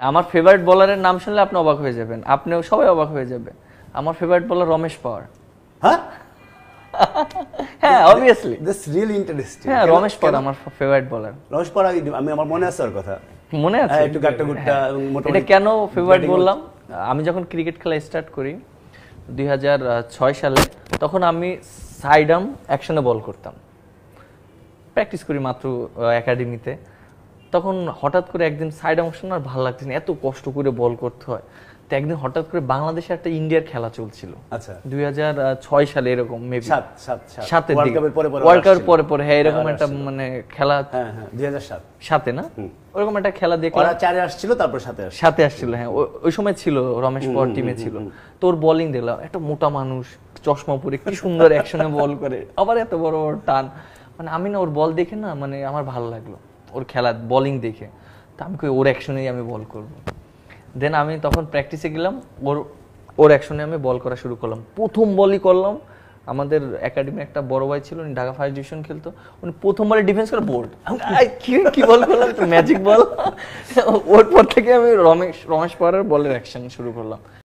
আমার ফেভারিট বলারের নাম শুনলে আপনি অবাক হয়ে যাবেন, আপনিও সবাই অবাক হয়ে যাবে। আমার ফেভারিট বলার রমেশ পাওয়ার। হ্যাঁ হ্যাঁ অবভিয়াসলি, দিস রিয়েলি ইন্টারেস্টিং। হ্যাঁ রমেশ পাওয়ার আমার ফেভারিট বলার। রমেশ পাওয়ার আমি আমার মনে আছে ওর কথা, মনে আছে একটু গাট্টা গুট্টা এবং এটা মোটামুটি। কেন ফেভারিট বললাম, আমি যখন ক্রিকেট খেলা স্টার্ট করি 2006 সালে, তখন আমি সাইডাম অ্যাকশনে বল করতাম, প্র্যাকটিস করি মাত্র একাডেমিতে। তখন হঠাৎ করে একদিন সাইডাম অ্যাকশন আর ভালো লাগছে না, এত কষ্ট করে বল করতে হয়। তো একদিন হঠাৎ করে বাংলাদেশে একটা ইন্ডিয়ার খেলা চলছিল, আচ্ছা 2006 সালে এরকম মেবি সাতের ওয়ার্ল্ড দিকে, কাপের পরে ওয়ার্ল্ড কাপের পরে পরে, হ্যাঁ এরকম একটা মানে খেলা, হ্যাঁ হ্যাঁ 2007 সাথে না ওরকম একটা খেলা দেখলাম। ওরা 4-এ আসছিল, তারপর 7-এ আসছিল। সাথে আসছিল, হ্যাঁ ওই সময় ছিল রমেশ পাওয়ার টিমে ছিল। তোর বোলিং দেখলাম, একটা মোটা মানুষ চশমা পরে কি সুন্দর অ্যাকশনে বল করে, আবার এত বড় বড় টান, মানে আমি না ওর বল দেখে না মানে আমার ভালো লাগলো, ওর খেলা বোলিং দেখে। তা আমি কই ওর অ্যাকশনেই আমি বল করব। দেন আমি তখন প্র্যাকটিসে গেলাম, ওর অ্যাকশনে আমি বল করা শুরু করলাম। প্রথম বলই করলাম, আমাদের একাডেমি একটা বড় ভাই ছিল, উনি ঢাকা ফার্স্ট ডিভিশন খেলতো, উনি প্রথম বলে ডিফেন্স করে বোল্ড। কি বল করলাম, তো ম্যাজিক বল। ওর পর থেকে আমি রমেশ পাওয়ারের বলের অ্যাকশন শুরু করলাম।